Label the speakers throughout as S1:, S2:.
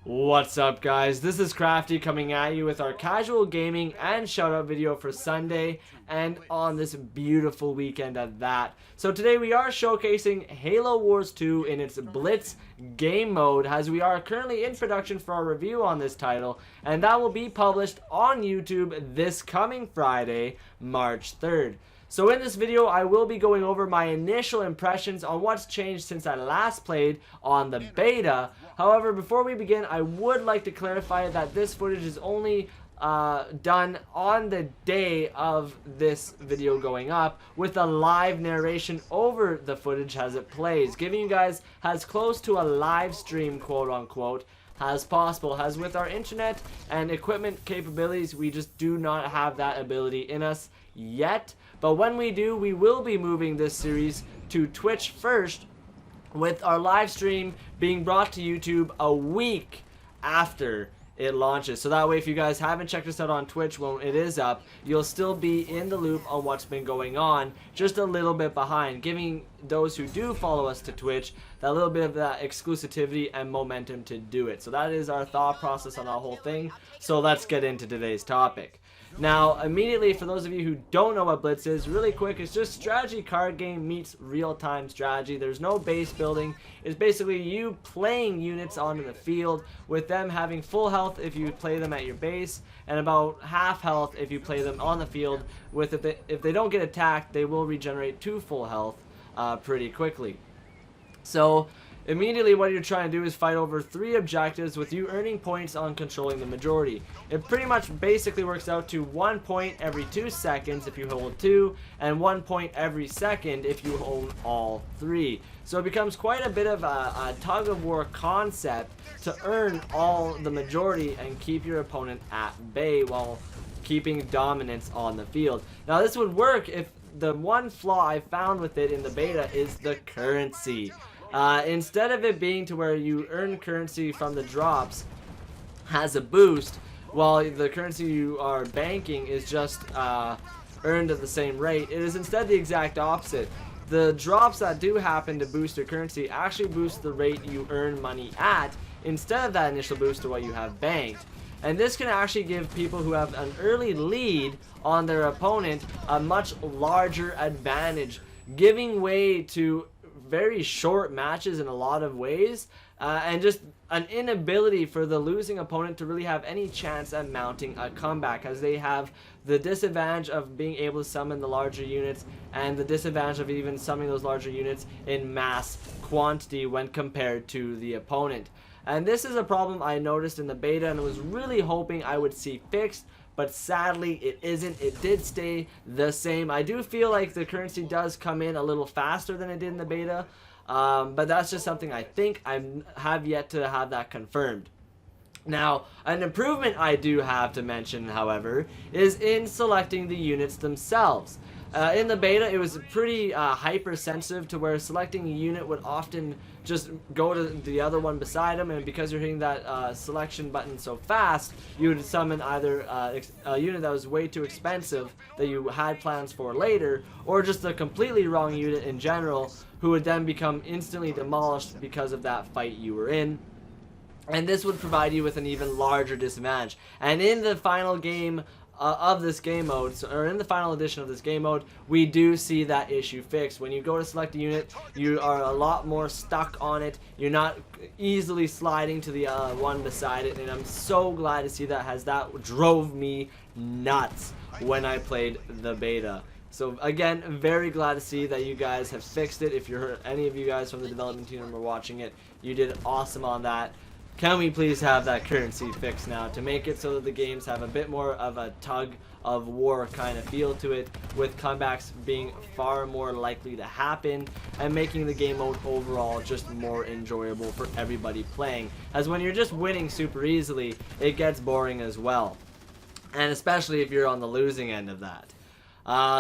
S1: What's up, guys? This is Crafty coming at you with our casual gaming and shoutout video for Sunday and on this beautiful weekend at that. So today we are showcasing Halo Wars 2 in its Blitz game mode, as we are currently in production for our review on this title, and that will be published on YouTube this coming Friday, March 3rd. So in this video, I will be going over my initial impressions on what's changed since I last played on the beta. However, before we begin, I would like to clarify that this footage is only done on the day of this video going up, with a live narration over the footage as it plays, giving you guys as close to a live stream, quote unquote, as possible. As with our internet and equipment capabilities, we just do not have that ability in us yet. But when we do, we will be moving this series to Twitch first, with our live stream being brought to YouTube a week after it launches. So that way, if you guys haven't checked us out on Twitch when it is up, you'll still be in the loop on what's been going on, just a little bit behind, giving those who do follow us to Twitch that little bit of that exclusivity and momentum to do it. So that is our thought process on the whole thing. So let's get into today's topic. Now, immediately, for those of you who don't know what Blitz is, really quick, it's just strategy card game meets real-time strategy. There's no base building. It's basically you playing units onto the field, with them having full health if you play them at your base, and about half health if you play them on the field. With if they don't get attacked, they will regenerate to full health pretty quickly. So immediately what you're trying to do is fight over 3 objectives, with you earning points on controlling the majority. It pretty much basically works out to 1 point every 2 seconds if you hold 2, and 1 point every second if you hold all 3. So it becomes quite a bit of a tug-of-war concept to earn all the majority and keep your opponent at bay while keeping dominance on the field. Now, this would work if the one flaw I found with it in the beta is the currency. Instead of it being to where you earn currency from the drops as a boost, while the currency you are banking is just earned at the same rate, it is instead the exact opposite. The drops that do happen to boost your currency actually boost the rate you earn money at, instead of that initial boost to what you have banked. And this can actually give people who have an early lead on their opponent a much larger advantage, giving way to very short matches in a lot of ways, and just an inability for the losing opponent to really have any chance at mounting a comeback, as they have the disadvantage of being able to summon the larger units, and the disadvantage of even summoning those larger units in mass quantity when compared to the opponent. And this is a problem I noticed in the beta and was really hoping I would see fixed, but sadly it isn't. It did stay the same. I do feel like the currency does come in a little faster than it did in the beta, but that's just something I think. I have yet to have that confirmed. Now, an improvement I do have to mention, however, is in selecting the units themselves. In the beta, it was pretty hypersensitive, to where selecting a unit would often just go to the other one beside them, and because you're hitting that selection button so fast, you would summon either a unit that was way too expensive that you had plans for later, or just a completely wrong unit in general, who would then become instantly demolished because of that fight you were in. And this would provide you with an even larger disadvantage. And in the final game of this game mode, or in the final edition of this game mode, we do see that issue fixed. When you go to select a unit, you are a lot more stuck on it. You're not easily sliding to the one beside it, and I'm so glad to see that, as that drove me nuts when I played the beta. So again, very glad to see that you guys have fixed it. If you're any of you guys from the development team who are watching it, you did awesome on that. Can we please have that currency fixed now, to make it so that the games have a bit more of a tug of war kind of feel to it, with comebacks being far more likely to happen, and making the game mode overall just more enjoyable for everybody playing, as when you're just winning super easily, it gets boring as well, and especially if you're on the losing end of that.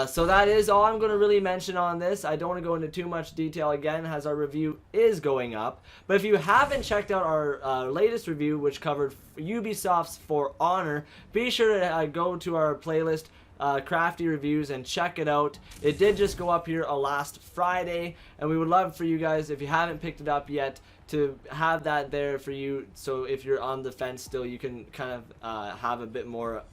S1: So that is all I'm going to really mention on this. I don't want to go into too much detail again, as our review is going up. But if you haven't checked out our latest review, which covered Ubisoft's For Honor, be sure to go to our playlist Crafty reviews and check it out. It did just go up here last Friday, and we would love for you guys, if you haven't picked it up yet, to have that there for you, so if you're on the fence still, you can kind of have a bit more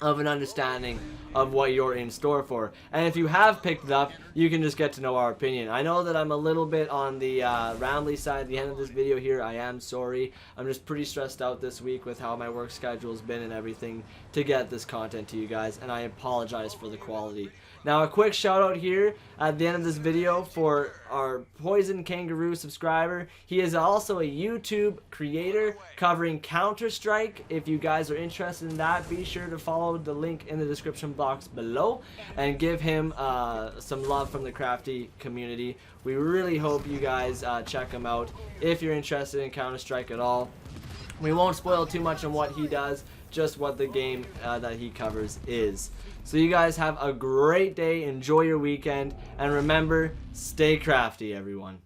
S1: of an understanding of what you're in store for. And if you have picked it up, you can just get to know our opinion. I know that I'm a little bit on the rambly side at the end of this video here. I am sorry. I'm just pretty stressed out this week with how my work schedule has been and everything to get this content to you guys, and I apologize for the quality. Now, a quick shout out here at the end of this video for our Poison Kangaroo subscriber. He is also a YouTube creator covering Counter-Strike. If you guys are interested in that, be sure to follow the link in the description box below and give him some love from the Crafty community. We really hope you guys check him out if you're interested in Counter-Strike at all. We won't spoil too much on what he does, just what the game that he covers is. So you guys have a great day, enjoy your weekend, and remember, stay crafty, everyone.